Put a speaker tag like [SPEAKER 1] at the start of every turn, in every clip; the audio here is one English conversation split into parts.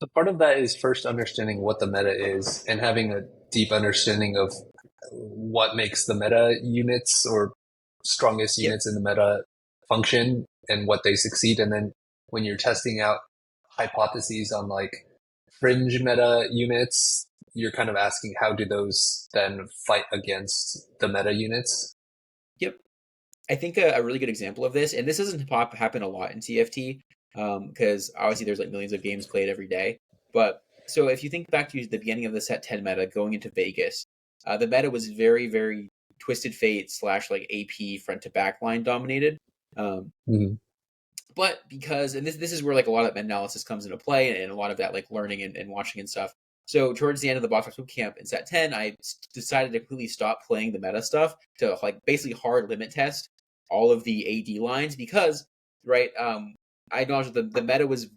[SPEAKER 1] part of that is first understanding what the meta is and having a deep understanding of what makes the meta units or strongest
[SPEAKER 2] Yep.
[SPEAKER 1] units in the meta function and what they succeed. And then when you're testing out hypotheses on like fringe meta units, you're kind of asking how do those then fight against the meta units?
[SPEAKER 2] Yep. I think a really good example of this, and this doesn't happen a lot in TFT, because obviously there's like millions of games played every day. But so if you think back to the beginning of the set 10 meta going into Vegas, the meta was very, very Twisted Fate slash like AP front to back line dominated. Um,
[SPEAKER 1] Mm-hmm.
[SPEAKER 2] but because, and this is where like a lot of analysis comes into play, and a lot of that like learning and watching and stuff. So towards the end of the box boot camp in set 10, I decided to completely stop playing the meta stuff to like basically hard limit test all of the AD lines because, right, I acknowledge that the meta was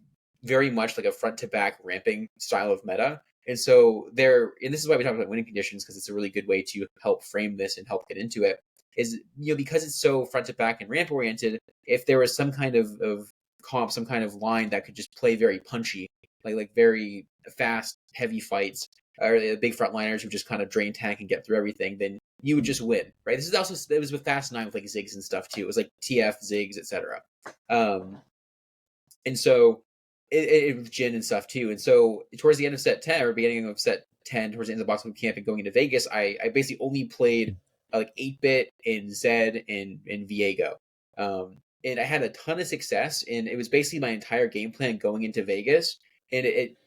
[SPEAKER 2] very much like a front to back ramping style of meta. And so there, and this is why we talk about winning conditions, because it's a really good way to help frame this and help get into it. Is, because it's so front to back and ramp oriented, if there was some kind of comp, some kind of line that could just play very punchy, like very fast, heavy fights, or the big frontliners who just kind of drain tank and get through everything, then you would just win, right? This is also, it was with Fast 9 with like Ziggs and stuff too. It was like TF, Ziggs, etc. Um, and so it with Jin and stuff too. And so towards the end of set 10 or beginning of set 10, towards the end of the box boot camp and going into Vegas, I basically only played like 8-bit and Zed and Viego. And I had a ton of success, and it was basically my entire game plan going into Vegas. And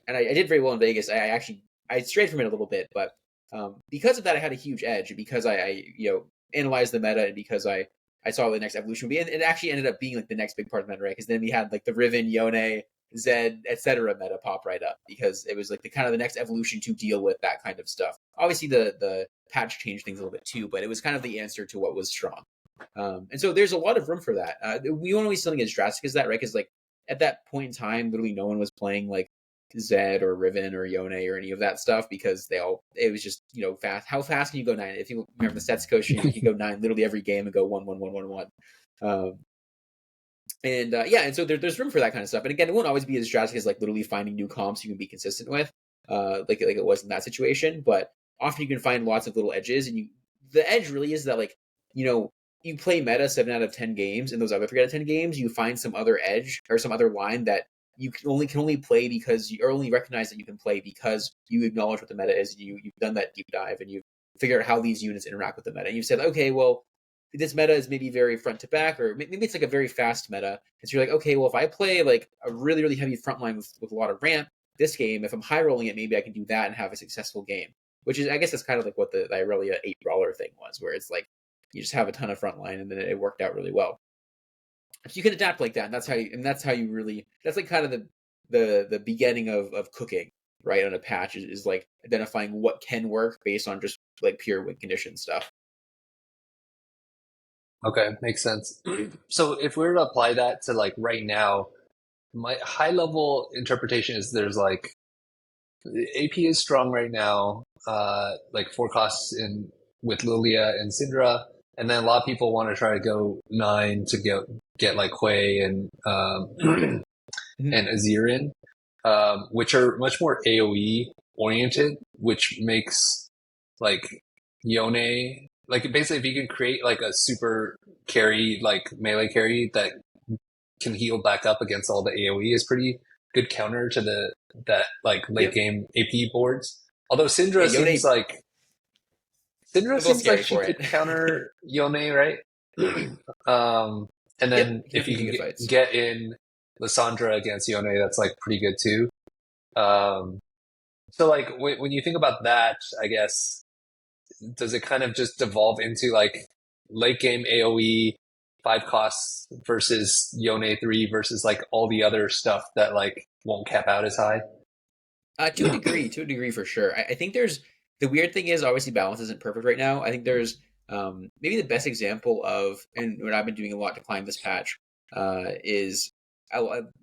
[SPEAKER 2] I did very well in Vegas. I strayed from it a little bit, but because of that, I had a huge edge because I analyzed the meta, and because I saw the next evolution would be, and it actually ended up being like the next big part of the meta, right? Because then we had like the Riven, Yone, Zed, etc. meta pop right up because it was like the kind of the next evolution to deal with that kind of stuff. Obviously, the patch changed things a little bit too, but it was kind of the answer to what was strong. And so there's a lot of room for that. We won't always something as drastic as that, right? Because like at that point in time, literally no one was playing like Zed or Riven or Yone or any of that stuff because it was just fast. How fast can you go 9? If you remember the Setsuko stream, you could go 9 literally every game and go 1-1-1-1-1. Um, and so there's room for that kind of stuff. And again, it won't always be as drastic as like literally finding new comps you can be consistent with, like it was in that situation. But often you can find lots of little edges, and the edge really is that like you play meta 7 out of 10 games, and those other 3 out of 10 games you find some other edge or some other line that you can only play because you or only recognize that you can play because you acknowledge what the meta is. You've done that deep dive and you've figured out how these units interact with the meta. And you've said, okay, well, this meta is maybe very front to back, or maybe it's like a very fast meta. And so you're like, okay, well, if I play like a really, really heavy front line with a lot of ramp this game, if I'm high rolling it, maybe I can do that and have a successful game. Which is, I guess, that's kind of like what the Irelia 8 brawler thing was, where it's like you just have a ton of front line and then it worked out really well. So you can adapt like that, and that's how you really, that's like kind of the beginning of cooking, right, on a patch is like identifying what can work based on just like pure win condition stuff.
[SPEAKER 1] Okay, makes sense. So if we were to apply that to like right now, my high level interpretation is there's like AP is strong right now, like forecasts in with Lilia and Syndra, and then a lot of people want to try to go 9 to get like Hui and
[SPEAKER 2] Mhm.
[SPEAKER 1] and Azirin, which are much more AoE oriented, which makes like Yone like basically if you can create like a super carry like melee carry that can heal back up against all the AoE is pretty good counter to the that like late
[SPEAKER 2] Yep.
[SPEAKER 1] game AP boards. Although
[SPEAKER 2] Yeah,
[SPEAKER 1] Syndra
[SPEAKER 2] Yone
[SPEAKER 1] Syndra
[SPEAKER 2] a little
[SPEAKER 1] seems like
[SPEAKER 2] scary
[SPEAKER 1] she
[SPEAKER 2] for
[SPEAKER 1] could
[SPEAKER 2] it.
[SPEAKER 1] counter Yone, right? And
[SPEAKER 2] Yep,
[SPEAKER 1] then
[SPEAKER 2] he
[SPEAKER 1] if you
[SPEAKER 2] definitely
[SPEAKER 1] can
[SPEAKER 2] good fights.
[SPEAKER 1] get in Lissandra against Yone, that's like pretty good too. Um, so like when you think about that, I guess does it kind of just devolve into like late game AoE 5 costs versus Yone 3 versus like all the other stuff that like won't cap out as high?
[SPEAKER 2] To a degree for sure. I think there's the weird thing is obviously balance isn't perfect right now. I think there's maybe the best example of, and what I've been doing a lot to climb this patch is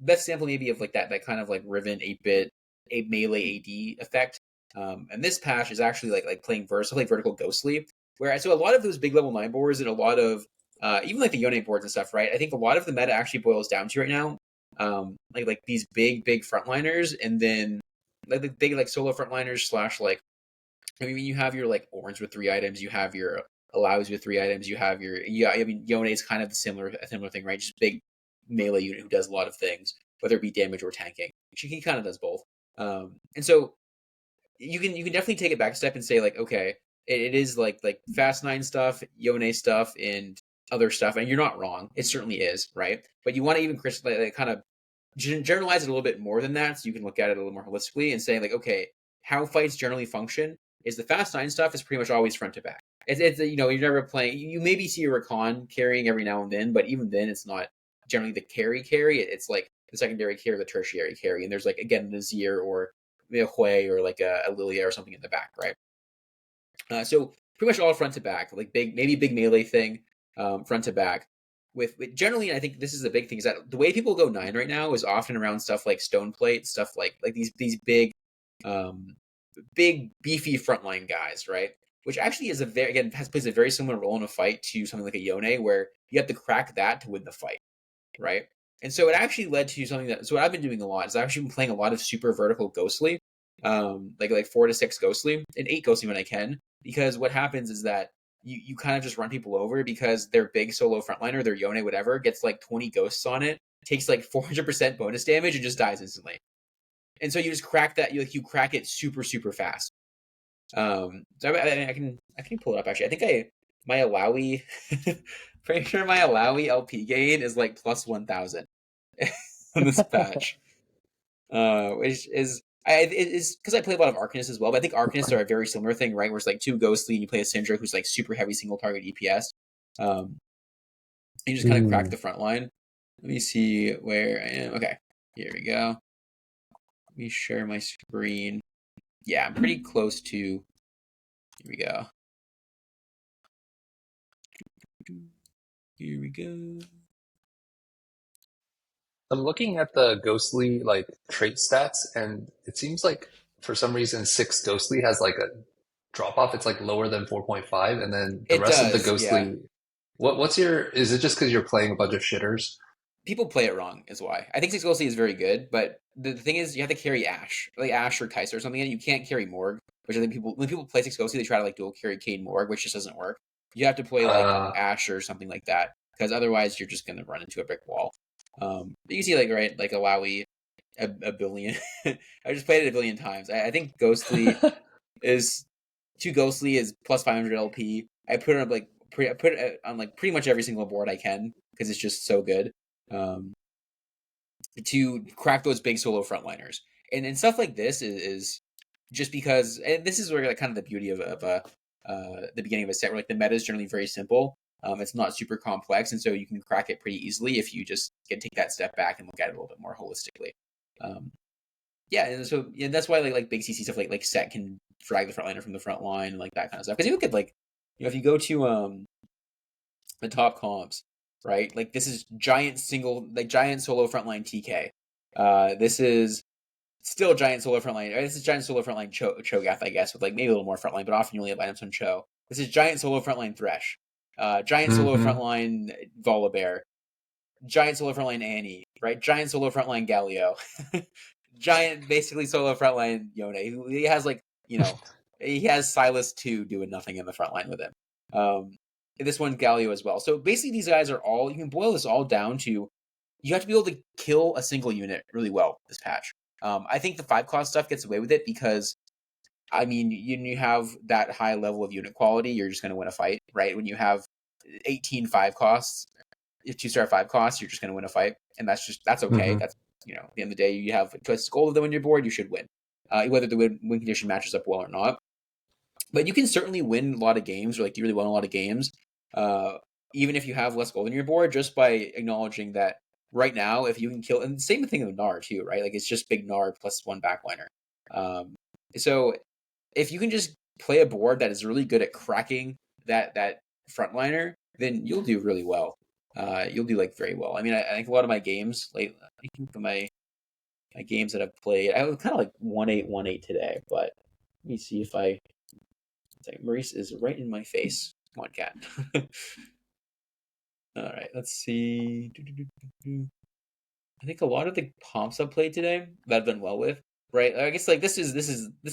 [SPEAKER 2] best example maybe of like that kind of like Riven 8-bit a melee AD effect. And this patch is actually like playing like vertical ghostly, where so a lot of those big level 9 boards and a lot of even like the Yone boards and stuff, right? I think a lot of the meta actually boils down to right now, like these big frontliners, and then like the big like solo frontliners slash like I mean you have your like orange with 3 items, you have your allows with 3 items, you have your yeah I mean Yone is kind of a similar thing, right? Just big melee unit who does a lot of things, whether it be damage or tanking. He kind of does both. And so you can definitely take it back a step and say like, okay, it is like Fast Nine stuff, Yone stuff, and other stuff, and you're not wrong. It certainly is, right? But you want to even like, kind of generalize it a little bit more than that, so you can look at it a little more holistically and say like, okay, how fights generally function is the Fast Nine stuff is pretty much always front to back. It's you're never playing. You maybe see a Recon carrying every now and then, but even then, it's not generally the carry. It's like the secondary carry, the tertiary carry, and there's like again the Nazir or a Hui or like a Lilia or something in the back, right? So pretty much all front to back, like maybe big melee thing, front to back. With generally, I think this is the big thing is that the way people go 9 right now is often around stuff like stone plate, stuff like these big beefy frontline guys, right? Which actually is plays a very similar role in a fight to something like a Yone, where you have to crack that to win the fight, right? And so it actually led to something that. So what I've been doing a lot is I've actually been playing a lot of super vertical ghostly, like 4 to 6 ghostly and 8 ghostly when I can, because what happens is that you kind of just run people over because their big solo frontliner, their Yone, whatever, gets like 20 ghosts on it, takes like 400% bonus damage and just dies instantly. And so you just crack that, you crack it super super fast. So I can pull it up actually. I think my Alawi, pretty sure my Alawi LP gain is like plus 1,000 on this patch, which is it is because I play a lot of Arcanists as well. But I think Arcanists are a very similar thing, right? Where it's like 2 ghostly and you play a Syndra who's like super heavy single target EPS. You just kind of crack the front line. Let me see where I am. Okay, here we go. Let me share my screen. Yeah, I'm pretty close to. Here we go. Here we go.
[SPEAKER 1] I'm looking at the ghostly like trait stats, and it seems like for some reason 6 ghostly has like a drop off. It's like lower than 4.5, and then the
[SPEAKER 2] It
[SPEAKER 1] rest of the
[SPEAKER 2] does, yeah.
[SPEAKER 1] ghostly. What's your? Is it just because you're playing a bunch of shitters?
[SPEAKER 2] People play it wrong, is why. I think Six Ghostly is very good, but the thing is, you have to carry Ash, like Ash or Kaiser or something, and you can't carry Morg, which I think when people play Six Ghostly, they try to like dual carry Cade Morg, which just doesn't work. You have to play like
[SPEAKER 1] Uh,
[SPEAKER 2] Ash or something like that, because otherwise you're just gonna run into a brick wall. But you see, like right, like Alawi, a billion. I just played it a billion times. I think Ghostly is 2 Ghostly is plus 500 LP. I put it on like I put it on like pretty much every single board I can because it's just so good. Um, to crack those big solo frontliners. And stuff like this is just because, and this is where like kind of the beauty of the beginning of a set, where like the meta is generally very simple. It's not super complex, and so you can crack it pretty easily if you just can take that step back and look at it a little bit more holistically. Um, yeah, and so yeah, that's why like big CC stuff like set can drag the frontliner from the front line and like that kind of stuff. Because you look at like if you go to the top comps, right? Like this is giant solo frontline TK. This is still giant solo frontline. This is giant solo frontline Cho'Gath, I guess, with like maybe a little more frontline, but often you only have items on Cho. This is giant solo frontline Thresh. Giant solo
[SPEAKER 1] hmm
[SPEAKER 2] frontline Volibear. Giant solo frontline Annie, right? Giant solo frontline Galio. Giant basically solo frontline Yone. He has like, he has Silas 2 doing nothing in the front line with him. This one Galio as well. So basically these guys are all, you can boil this all down to you have to be able to kill a single unit really well this patch. I think the 5 cost stuff gets away with it because I mean you have that high level of unit quality, you're just going to win a fight, right? When you have 18 5 costs, 2-star 5 costs, you're just going to win a fight, and that's okay.
[SPEAKER 1] hmm
[SPEAKER 2] That's at the end of the day, you have a goal of them on your board, you should win, whether the win condition matches up well or not. But you can certainly win a lot of games, or like do really well in a lot of games, uh, even if you have less gold on your board, just by acknowledging that right now, if you can kill, and same thing with Gnar too, right? Like it's just big Gnar plus 1 backliner. So if you can just play a board that is really good at cracking that frontliner, then you'll do really well. You'll do like very well. I mean, I think a lot of my games, like I think my games that I've played, I was kind of like 1-8 today, but let me see if I. Maurice is right in my face. Come on, cat. All right, let's see. I think a lot of the comps I've played today that I've done well with right? I guess like this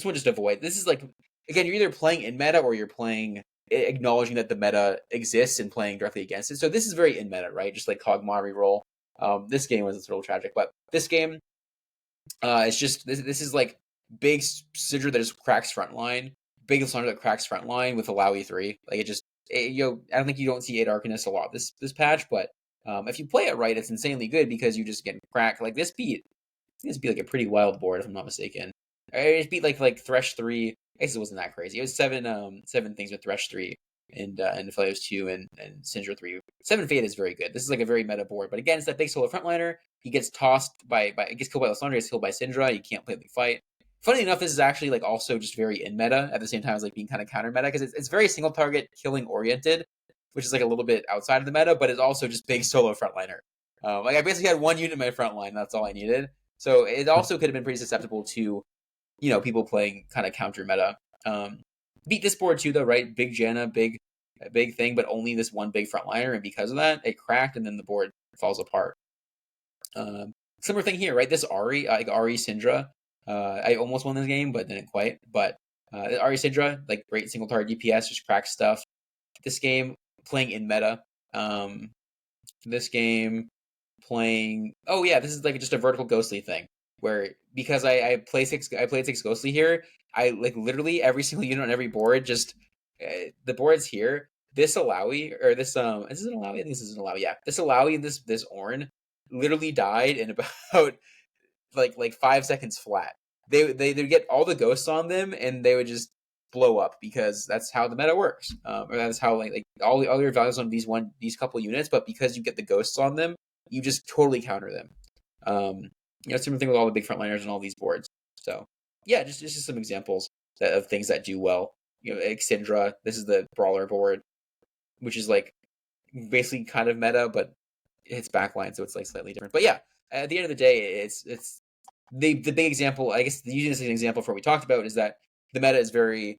[SPEAKER 2] one just avoid. This is like again, you're either playing in meta or you're playing acknowledging that the meta exists and playing directly against it. So this is very in meta, right? Just like Kog'Maw reroll. This game was a little tragic, but this game, it's just this is like big Sidra that just cracks frontline, big Lysandra that cracks frontline with allow E3. Like I don't think you don't see 8 Arcanist a lot this patch, but if you play it right, it's insanely good because you just get cracked. Like this beat like a pretty wild board if I'm not mistaken. It beat like Thresh 3. I guess it wasn't that crazy. It was seven things with Thresh 3 and Flares 2 and Syndra 3. 7 Fade is very good. This is like a very meta board, but again, it's that big solo frontliner. He gets tossed by it gets killed by Lysandra, gets killed by Syndra. You can't play the fight. Funny enough, this is actually like also just very in meta at the same time as like being kind of counter meta because it's very single target killing oriented, which is like a little bit outside of the meta, but it's also just big solo frontliner. Like I basically had one unit in my front line. That's all I needed. So it also could have been pretty susceptible to, people playing kind of counter meta. Beat this board too, though, right? Big Janna, big thing, but only this one big frontliner, and because of that, it cracked, and then the board falls apart. Similar thing here, right? This Ahri, like Ahri Syndra, I almost won this game, but didn't quite. But Ahri Syndra, like great single target DPS, just cracks stuff. This game playing in meta. This game playing. Oh yeah, this is like just a vertical ghostly thing where because I played 6 ghostly here. I like literally every single unit on every board. Just the boards here. This Alawi or this is this an Alawi? I think this is an Alawi. Yeah, this Alawi and this Ornn literally died in about like 5 seconds flat. They'd get all the ghosts on them and they would just blow up because that's how the meta works. Or that's how like all the other values on these couple units, but because you get the ghosts on them, you just totally counter them. Similar thing with all the big frontliners and all these boards. So yeah, just some examples of things that do well. Like Syndra, this is the brawler board, which is like basically kind of meta, but it's backline, so it's like slightly different. But yeah, at the end of the day, it's the big example. I guess using this as an example for what we talked about is that the meta is very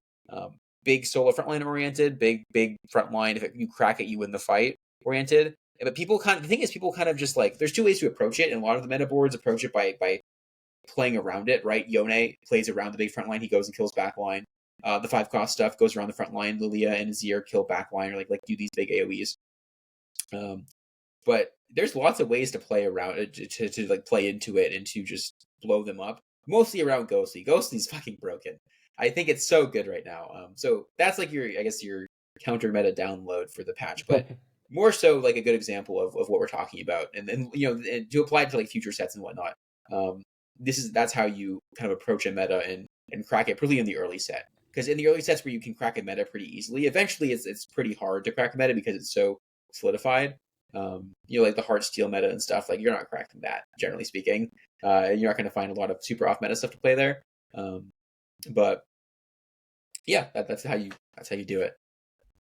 [SPEAKER 2] big solo frontline oriented, big frontline. If you crack it, you win the fight oriented. But the thing is, people kind of just like there's 2 ways to approach it, and a lot of the meta boards approach it by playing around it. Right, Yone plays around the big frontline. He goes and kills backline. The 5-cost stuff goes around the front line. Lilia and Azir kill backline or like do these big AoEs. But there's lots of ways to play around it, to like play into it and to just blow them up. Mostly around Ghostly. Ghostly's fucking broken. I think it's so good right now. So that's like your counter meta download for the patch, but more so like a good example of what we're talking about, and to apply it to like future sets and whatnot. That's how you kind of approach a meta and crack it, pretty in the early set. Because in the early sets where you can crack a meta pretty easily, eventually it's pretty hard to crack a meta because it's so solidified. Like the Heartsteel meta and stuff, like you're not cracking that, generally speaking. You're not going to find a lot of super off meta stuff to play there. But yeah, that's how you do it.